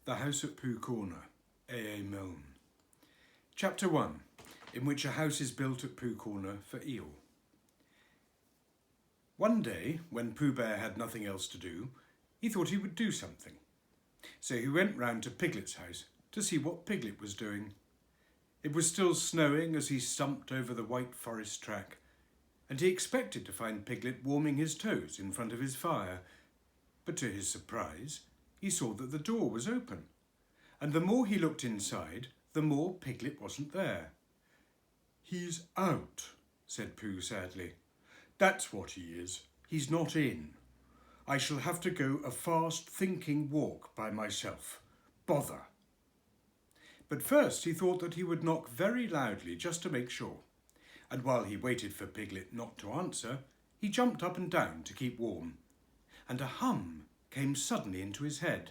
The House at Pooh Corner, A.A. Milne. Chapter 1, in which a house is built at Pooh Corner for Eeyore. One day, when Pooh Bear had nothing else to do, he thought he would do something. So he went round to Piglet's house to see what Piglet was doing. It was still snowing as he stumped over the white forest track, and he expected to find Piglet warming his toes in front of his fire. But to his surprise, he saw that the door was open, and the more he looked inside, the more Piglet wasn't there. "He's out," said Pooh sadly. "That's what he is. He's not in. I shall have to go a fast thinking walk by myself. Bother." But first he thought that he would knock very loudly just to make sure, and while he waited for Piglet not to answer, he jumped up and down to keep warm, and a hum came suddenly into his head,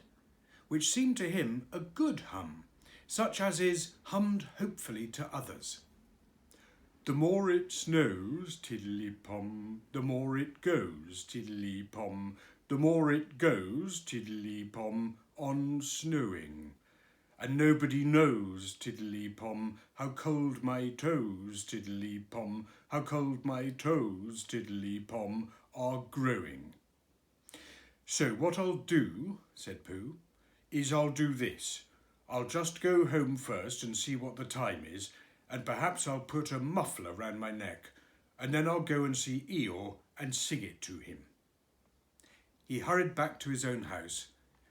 which seemed to him a good hum, such as is hummed hopefully to others. "The more it snows, tiddly-pom, the more it goes, tiddly-pom, the more it goes, tiddly-pom, on snowing. And nobody knows, tiddly-pom, how cold my toes, tiddly-pom, how cold my toes, tiddly-pom, are growing." "So what I'll do," said Pooh, "is I'll do this. I'll just go home first and see what the time is, and perhaps I'll put a muffler round my neck, and then I'll go and see Eeyore and sing it to him." He hurried back to his own house,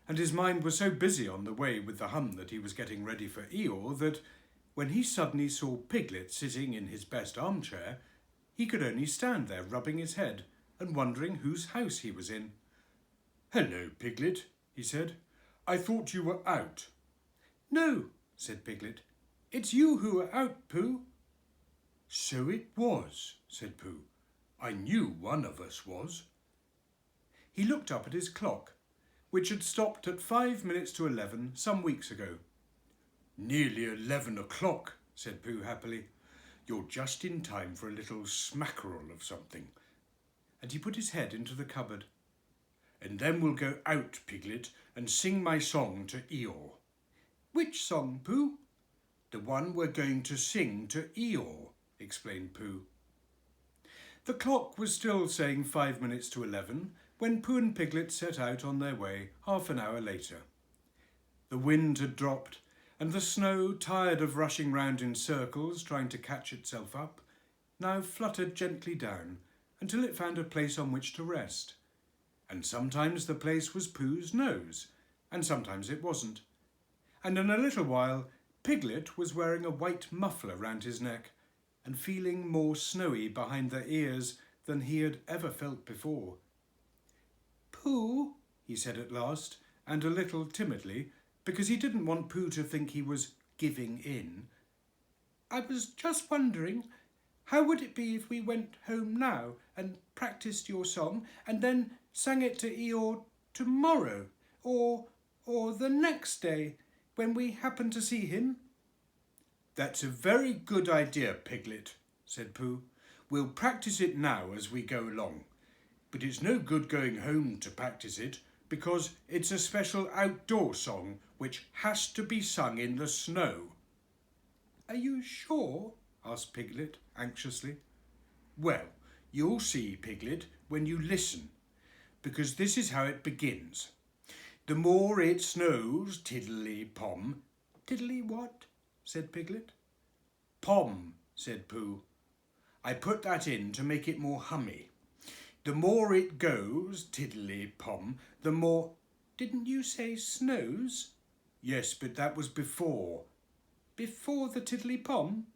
and his mind was so busy on the way with the hum that he was getting ready for Eeyore that, when he suddenly saw Piglet sitting in his best armchair, he could only stand there rubbing his head and wondering whose house he was in. "Hello, Piglet," he said. "I thought you were out." "No," said Piglet. "It's you who are out, Pooh." "So it was," said Pooh. "I knew one of us was." He looked up at his clock, which had stopped at 5 minutes to 11 some weeks ago. "Nearly 11 o'clock," said Pooh happily. "You're just in time for a little smackerel of something." And he put his head into the cupboard. "And then we'll go out, Piglet, and sing my song to Eeyore." "Which song, Pooh?" "The one we're going to sing to Eeyore," explained Pooh. The clock was still saying 5 minutes to 11 when Pooh and Piglet set out on their way half an hour later. The wind had dropped, and the snow, tired of rushing round in circles trying to catch itself up, now fluttered gently down until it found a place on which to rest. And sometimes the place was Pooh's nose, and sometimes it wasn't. And in a little while Piglet was wearing a white muffler round his neck and feeling more snowy behind the ears than he had ever felt before. "Pooh," he said at last, and a little timidly, because he didn't want Pooh to think he was giving in. "I was just wondering, how would it be if we went home now and practised your song and then sang it to Eeyore tomorrow or the next day when we happen to see him?" "That's a very good idea, Piglet," said Pooh. "We'll practice it now as we go along. But it's no good going home to practice it, because it's a special outdoor song which has to be sung in the snow." "Are you sure?" asked Piglet anxiously. "Well, you'll see, Piglet, when you listen, because this is how it begins. The more it snows, tiddly-pom." "Tiddly what?" said Piglet. "Pom," said Pooh. "I put that in to make it more hummy. The more it goes, tiddly-pom, the more—" "Didn't you say snows?" "Yes, but that was before." "Before the tiddly-pom?"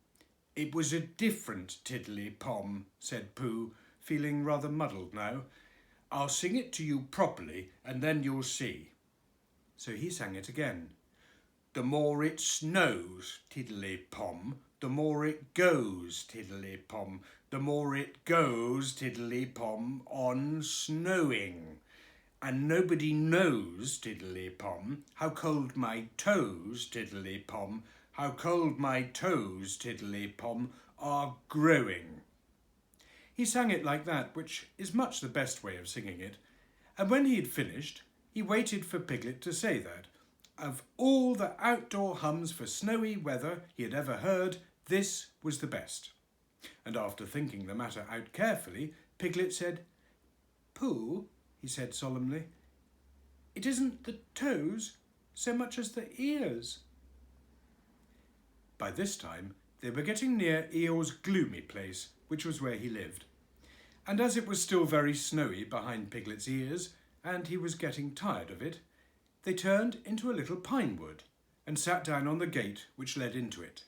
"It was a different tiddly-pom," said Pooh, feeling rather muddled now. "I'll sing it to you properly, and then you'll see." So he sang it again. "The more it snows, tiddly-pom, the more it goes, tiddly-pom, the more it goes, tiddly-pom, on snowing. And nobody knows, tiddly-pom, how cold my toes, tiddly-pom, how cold my toes, tiddly-pom, are growing." He sang it like that, which is much the best way of singing it, and when he had finished, he waited for Piglet to say that, Of all the outdoor hums for snowy weather he had ever heard, this was the best. And after thinking the matter out carefully, Piglet said, "Pooh," he said solemnly, "it isn't the toes so much as the ears." By this time, they were getting near Eeyore's gloomy place, which was where he lived. And as it was still very snowy behind Piglet's ears, and he was getting tired of it, they turned into a little pine wood and sat down on the gate which led into it.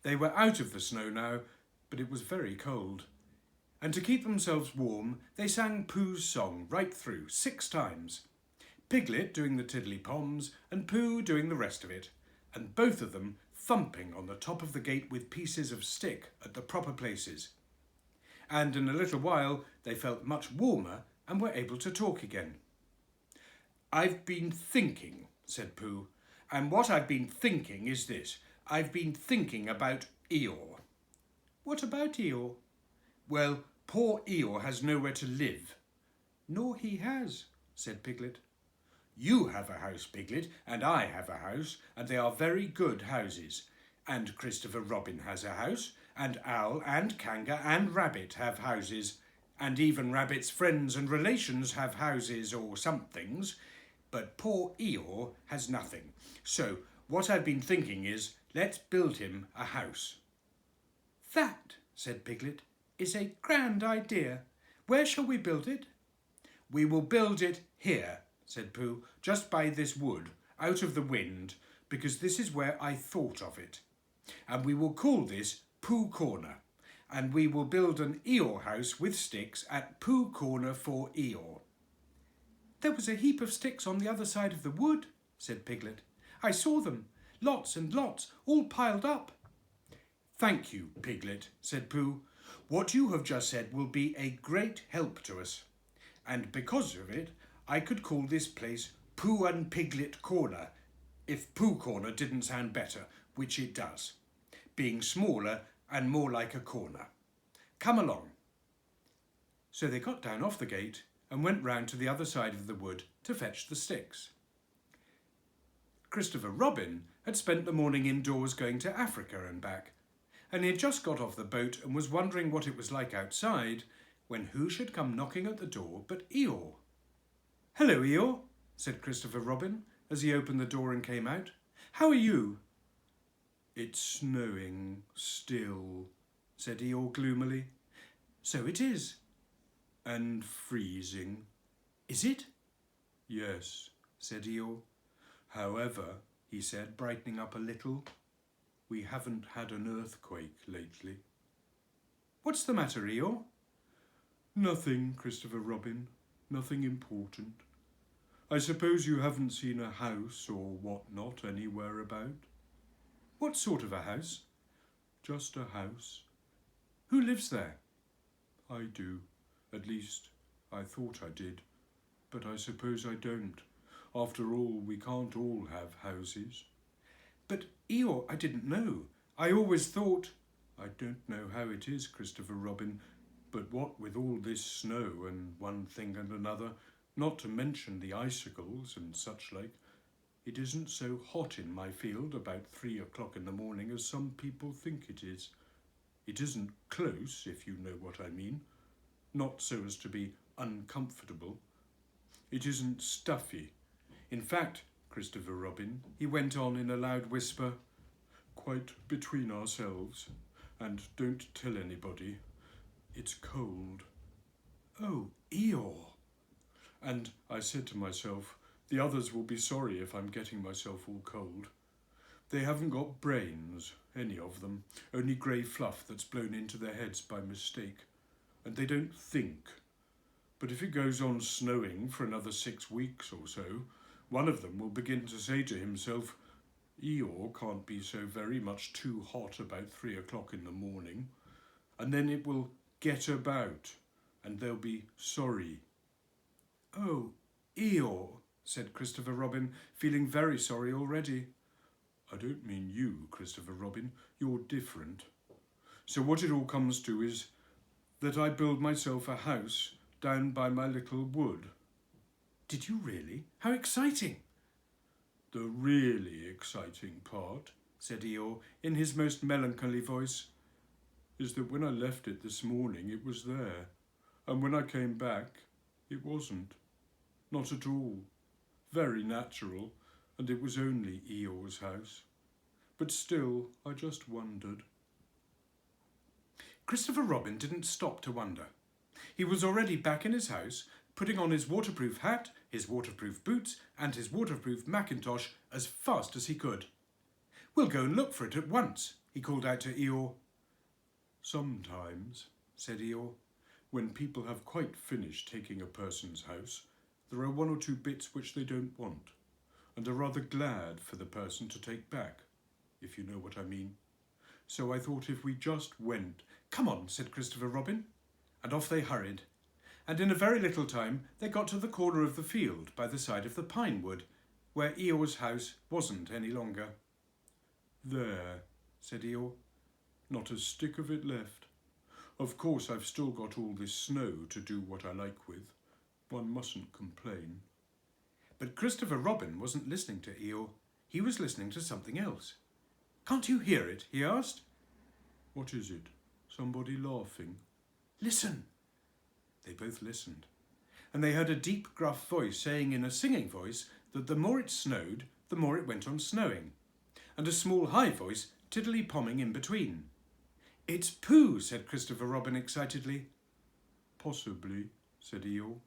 They were out of the snow now, but it was very cold. And to keep themselves warm, they sang Pooh's song right through 6 times. Piglet doing the tiddly-poms and Pooh doing the rest of it, and both of them thumping on the top of the gate with pieces of stick at the proper places. And in a little while they felt much warmer and were able to talk again. "I've been thinking," said Pooh, "and what I've been thinking is this. I've been thinking about Eeyore." "What about Eeyore?" "Well, poor Eeyore has nowhere to live." "Nor he has," said Piglet. "You have a house, Piglet, and I have a house, and they are very good houses. And Christopher Robin has a house, and Owl and Kanga and Rabbit have houses, and even Rabbit's friends and relations have houses or somethings, but poor Eeyore has nothing. So what I've been thinking is, let's build him a house." "That," said Piglet, "is a grand idea. Where shall we build it?" "We will build it here," said Pooh, "just by this wood, out of the wind, because this is where I thought of it. And we will call this Pooh Corner, and we will build an Eeyore house with sticks at Pooh Corner for Eeyore." "There was a heap of sticks on the other side of the wood," said Piglet. "I saw them, lots and lots, all piled up." "Thank you, Piglet," said Pooh. "What you have just said will be a great help to us. And because of it, I could call this place Pooh and Piglet Corner, if Pooh Corner didn't sound better, which it does, being smaller and more like a corner. Come along." So they got down off the gate and went round to the other side of the wood to fetch the sticks. Christopher Robin had spent the morning indoors going to Africa and back, and he had just got off the boat and was wondering what it was like outside, when who should come knocking at the door but Eeyore. "Hello, Eeyore," said Christopher Robin as he opened the door and came out. "How are you?" "It's snowing still," said Eeyore gloomily. "So it is." "And freezing." "Is it?" "Yes," said Eeyore. "However," he said, brightening up a little, "we haven't had an earthquake lately." "What's the matter, Eeyore?" "Nothing, Christopher Robin. Nothing important. I suppose you haven't seen a house or what not anywhere about?" "What sort of a house?" "Just a house." "Who lives there?" "I do. At least, I thought I did. But I suppose I don't. After all, we can't all have houses." "But Eeyore, I didn't know. I always thought—" "I don't know how it is, Christopher Robin, but what with all this snow and one thing and another, not to mention the icicles and such like, it isn't so hot in my field about 3 o'clock in the morning as some people think it is. It isn't close, if you know what I mean. Not so as to be uncomfortable. It isn't stuffy. In fact, Christopher Robin," he went on in a loud whisper, "quite between ourselves, and don't tell anybody, it's cold." "Oh, Eeyore." "And I said to myself, the others will be sorry if I'm getting myself all cold. They haven't got brains, any of them, only grey fluff that's blown into their heads by mistake, and they don't think. But if it goes on snowing for another 6 weeks or so, one of them will begin to say to himself, Eeyore can't be so very much too hot about 3 o'clock in the morning, and then it will get about, and they'll be sorry." "Oh, Eeyore," said Christopher Robin, feeling very sorry already. "I don't mean you, Christopher Robin. You're different. So what it all comes to is that I build myself a house down by my little wood." "Did you really? How exciting!" The really exciting part, said Eeyore in his most melancholy voice, is that when I left it this morning it was there, and when I came back it wasn't. Not at all. Very natural, and it was only Eeyore's house. But still, I just wondered. Christopher Robin didn't stop to wonder. He was already back in his house, putting on his waterproof hat, his waterproof boots, and his waterproof mackintosh as fast as he could. We'll go and look for it at once, he called out to Eeyore. Sometimes, said Eeyore, when people have quite finished taking a person's house, there are one or two bits which they don't want, and are rather glad for the person to take back, if you know what I mean. So I thought if we just went... Come on, said Christopher Robin, and off they hurried. And in a very little time they got to the corner of the field by the side of the pine wood, where Eeyore's house wasn't any longer. There, said Eeyore, not a stick of it left. Of course I've still got all this snow to do what I like with. One mustn't complain. But Christopher Robin wasn't listening to Eeyore. He was listening to something else. Can't you hear it? He asked. What is it? Somebody laughing? Listen. They both listened, and they heard a deep, gruff voice saying in a singing voice that the more it snowed, the more it went on snowing, and a small, high voice tiddly-pomming in between. It's Pooh, said Christopher Robin excitedly. Possibly, said Eeyore.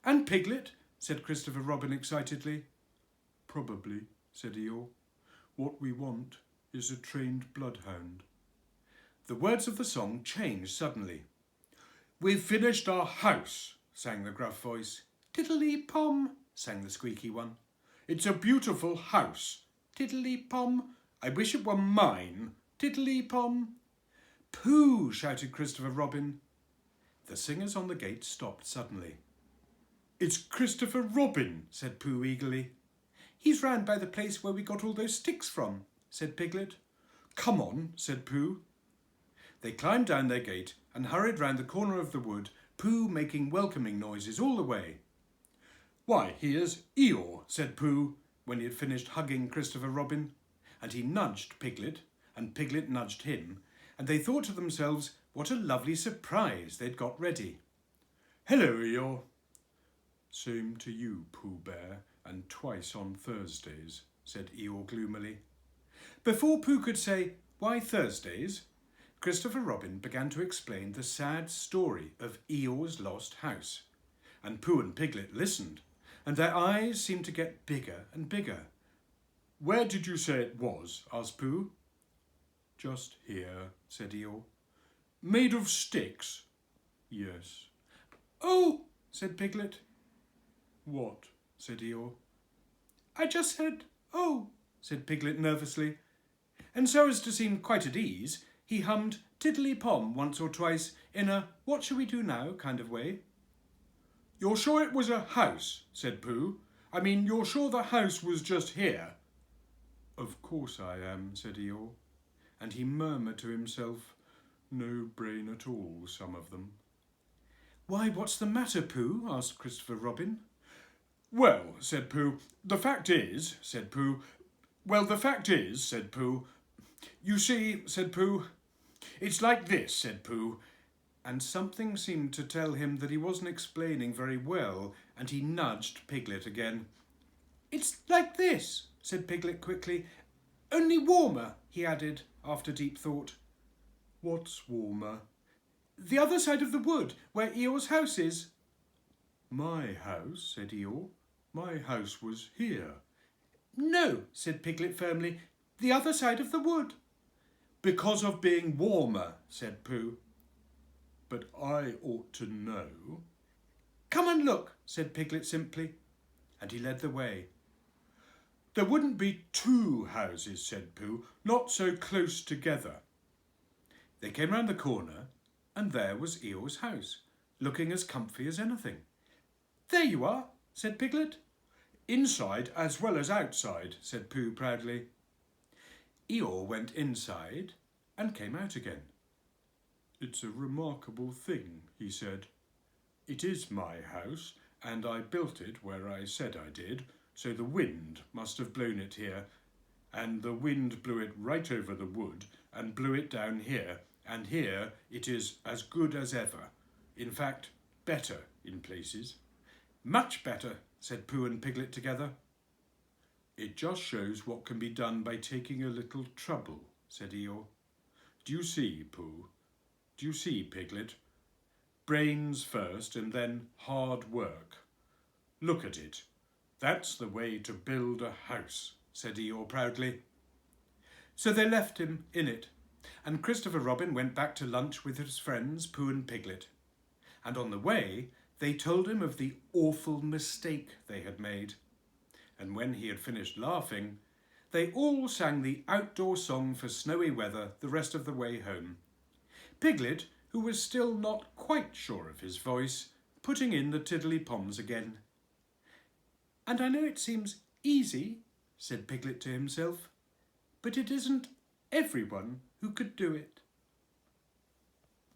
And Piglet, said Christopher Robin excitedly. Probably, said Eeyore. What we want is a trained bloodhound. The words of the song changed suddenly. We've finished our house, sang the gruff voice. Tiddly-pom, sang the squeaky one. It's a beautiful house. Tiddly-pom, I wish it were mine. Tiddly-pom. Pooh, shouted Christopher Robin. The singers on the gate stopped suddenly. It's Christopher Robin, said Pooh eagerly. He's round by the place where we got all those sticks from, said Piglet. Come on, said Pooh. They climbed down their gate and hurried round the corner of the wood, Pooh making welcoming noises all the way. Why, here's Eeyore, said Pooh, when he had finished hugging Christopher Robin, and he nudged Piglet, and Piglet nudged him, and they thought to themselves what a lovely surprise they'd got ready. Hello, Eeyore. Same to you, Pooh Bear, and twice on Thursdays, said Eeyore gloomily. Before Pooh could say, why Thursdays, Christopher Robin began to explain the sad story of Eeyore's lost house, and Pooh and Piglet listened, and their eyes seemed to get bigger and bigger. Where did you say it was? Asked Pooh. Just here, said Eeyore. Made of sticks? Yes. Oh, said Piglet. What? Said Eeyore. I just said, oh, said Piglet nervously, and so as to seem quite at ease, he hummed tiddly-pom once or twice in a what shall we do now kind of way. You're sure it was a house? Said Pooh. I mean, you're sure the house was just here? Of course I am, said Eeyore, and he murmured to himself, no brain at all, some of them. Why, what's the matter, Pooh? Asked Christopher Robin. Well, said Pooh, the fact is, said Pooh, you see, said Pooh, it's like this, said Pooh, and something seemed to tell him that he wasn't explaining very well, and he nudged Piglet again. It's like this, said Piglet quickly, only warmer, he added, after deep thought. What's warmer? The other side of the wood, where Eeyore's house is. My house, said Eeyore. My house was here. No, said Piglet firmly, the other side of the wood. Because of being warmer, said Pooh. But I ought to know. Come and look, said Piglet simply, and he led the way. There wouldn't be two houses, said Pooh, not so close together. They came round the corner, and there was Eeyore's house, looking as comfy as anything. There you are, said Piglet. Inside as well as outside, said Pooh proudly. Eeyore went inside and came out again. It's a remarkable thing, he said. It is my house, and I built it where I said I did, so the wind must have blown it here, and the wind blew it right over the wood and blew it down here, and here it is as good as ever. In fact, better in places. Much better, said Pooh and Piglet together. It just shows what can be done by taking a little trouble, said Eeyore. Do you see, Pooh? Do you see, Piglet? Brains first and then hard work. Look at it. That's the way to build a house, said Eeyore proudly. So they left him in it, and Christopher Robin went back to lunch with his friends Pooh and Piglet. And on the way, they told him of the awful mistake they had made. And when he had finished laughing, they all sang the outdoor song for snowy weather the rest of the way home. Piglet, who was still not quite sure of his voice, putting in the tiddly-poms again. And I know it seems easy, said Piglet to himself, but it isn't everyone who could do it.